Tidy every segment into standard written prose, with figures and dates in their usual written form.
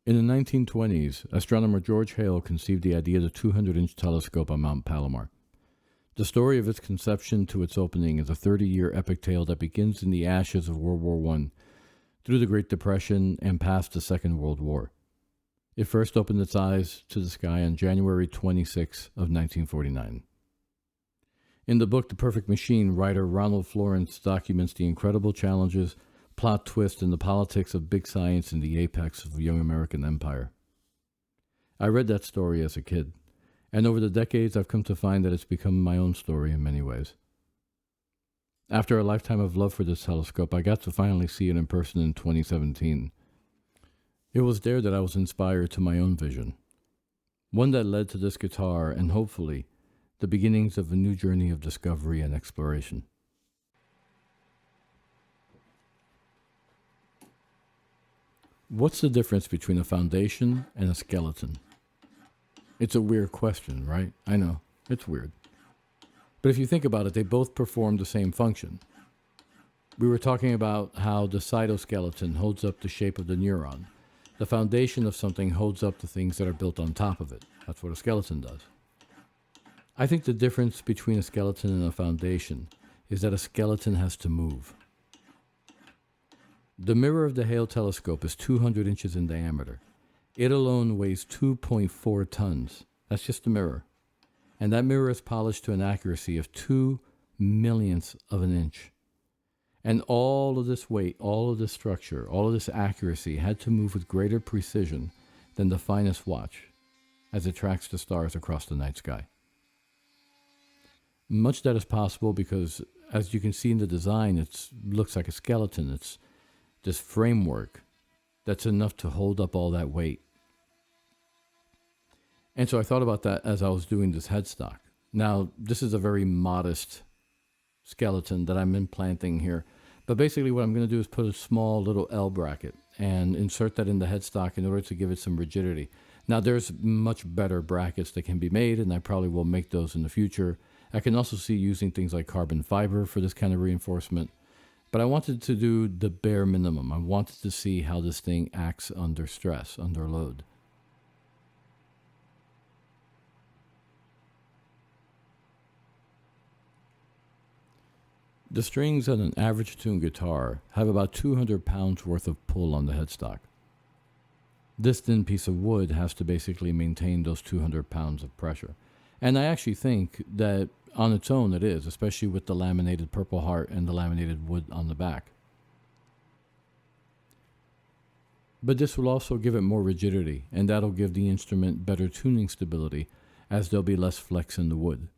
In the 1920s, astronomer George Hale conceived the idea of the 200-inch telescope on Mount Palomar. The story of its conception to its opening is a 30-year epic tale that begins in the ashes of World War I, through the Great Depression, and past the Second World War. It first opened its eyes to the sky on January 26 of 1949. In the book The Perfect Machine, writer Ronald Florence documents the incredible challenges, plot twists, and the politics of big science in the apex of young American empire. I read that story as a kid, and over the decades I've come to find that it's become my own story in many ways. After a lifetime of love for this telescope, I got to finally see it in person in 2017. It was there that I was inspired to my own vision, one that led to this guitar and hopefully the beginnings of a new journey of discovery and exploration. What's the difference between a foundation and a skeleton? It's a weird question, right? I know, it's weird. But if you think about it, they both perform the same function. We were talking about how the cytoskeleton holds up the shape of the neuron. The foundation of something holds up the things that are built on top of it. That's what a skeleton does. I think the difference between a skeleton and a foundation is that a skeleton has to move. The mirror of the Hale telescope is 200 inches in diameter. It alone weighs 2.4 tons. That's just the mirror. And that mirror is polished to an accuracy of 2/millionths of an inch. And all of this weight, all of this structure, all of this accuracy had to move with greater precision than the finest watch as it tracks the stars across the night sky. Much that is possible because, as you can see in the design, it looks like a skeleton. It's this framework that's enough to hold up all that weight. And so I thought about that as I was doing this headstock. Now, this is a very modest skeleton that I'm implanting here. But basically what I'm going to do is put a small little L bracket and insert that in the headstock in order to give it some rigidity. Now, there's much better brackets that can be made, and I probably will make those in the future. I can also see using things like carbon fiber for this kind of reinforcement. But I wanted to do the bare minimum. I wanted to see how this thing acts under stress, under load. The strings on an average tuned guitar have about 200 pounds worth of pull on the headstock. This thin piece of wood has to basically maintain those 200 pounds of pressure. And I actually think that on its own it is, especially with the laminated Purple Heart and the laminated wood on the back. But this will also give it more rigidity, and that'll give the instrument better tuning stability, as there'll be less flex in the wood.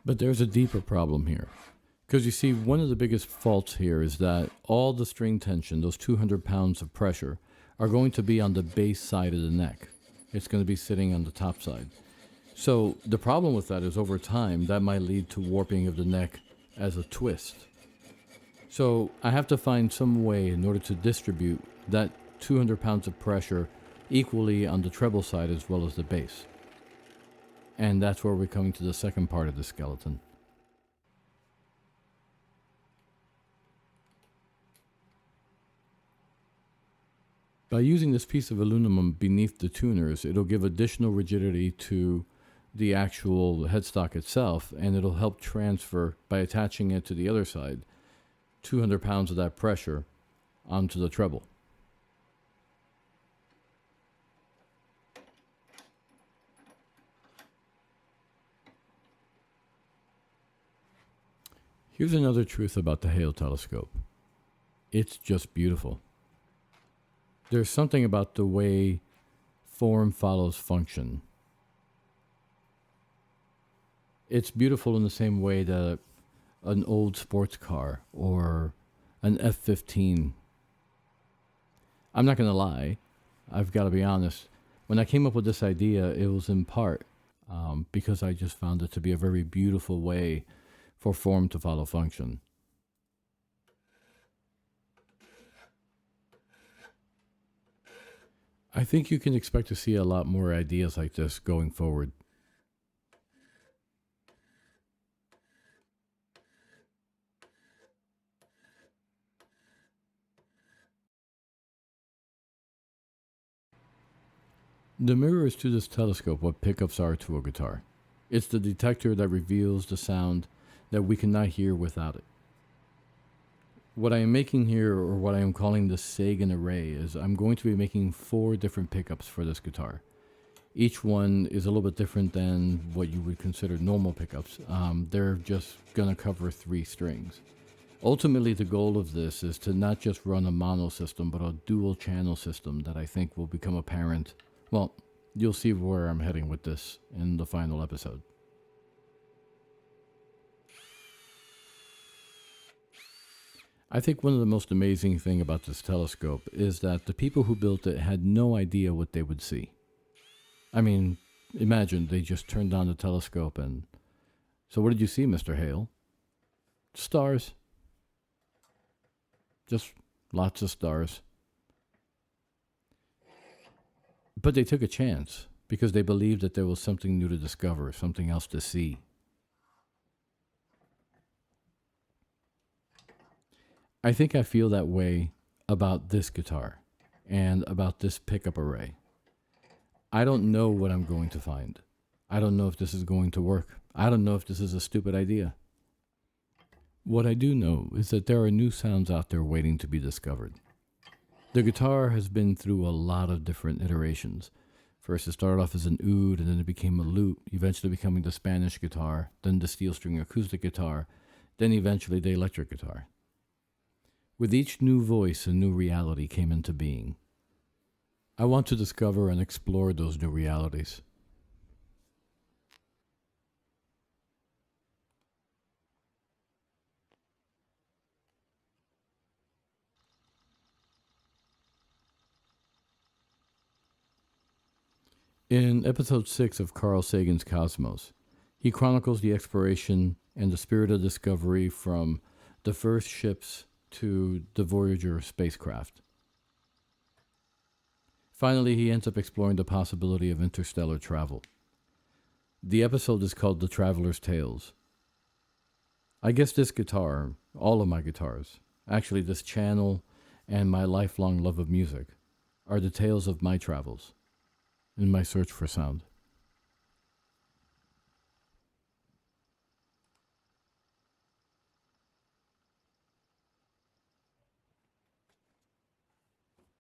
But there's a deeper problem here. Because you see, one of the biggest faults here is that all the string tension, those 200 pounds of pressure, are going to be on the base side of the neck. It's going to be sitting on the top side. So the problem with that is over time, that might lead to warping of the neck as a twist. So I have to find some way in order to distribute that 200 pounds of pressure equally on the treble side as well as the bass. And that's where we're coming to the second part of the skeleton. By using this piece of aluminum beneath the tuners, it'll give additional rigidity to the actual headstock itself, and it'll help transfer, by attaching it to the other side, 200 pounds of that pressure onto the treble. Here's another truth about the Hale telescope. It's just beautiful. There's something about the way form follows function. It's beautiful in the same way that an old sports car or an F-15. I'm not going to lie. I've got to be honest. When I came up with this idea, it was in part because I just found it to be a very beautiful way for form to follow function. I think you can expect to see a lot more ideas like this going forward. The mirror is to this telescope what pickups are to a guitar. It's the detector that reveals the sound that we cannot hear without it. What I am making here, or what I am calling the Sagan array, is I'm going to be making 4 different pickups for this guitar. Each one is a little bit different than what you would consider normal pickups. They're just going to cover 3 strings. Ultimately, the goal of this is to not just run a mono system, but a dual channel system that I think will become apparent. Well, you'll see where I'm heading with this in the final episode. I think one of the most amazing things about this telescope is that the people who built it had no idea what they would see. I mean, imagine they just turned on the telescope and... So what did you see, Mr. Hale? Stars. Just lots of stars. But they took a chance because they believed that there was something new to discover, something else to see. I think I feel that way about this guitar and about this pickup array. I don't know what I'm going to find. I don't know if this is going to work. I don't know if this is a stupid idea. What I do know is that there are new sounds out there waiting to be discovered. The guitar has been through a lot of different iterations. First it started off as an oud, and then it became a lute, eventually becoming the Spanish guitar, then the steel string acoustic guitar, then eventually the electric guitar. With each new voice, a new reality came into being. I want to discover and explore those new realities. In episode 6 of Carl Sagan's Cosmos, he chronicles the exploration and the spirit of discovery from the first ships to the Voyager spacecraft. Finally, he ends up exploring the possibility of interstellar travel. The episode is called The Travellers Tales. I guess this guitar, all of my guitars, actually this channel and my lifelong love of music, are the tales of my travels in my search for sound.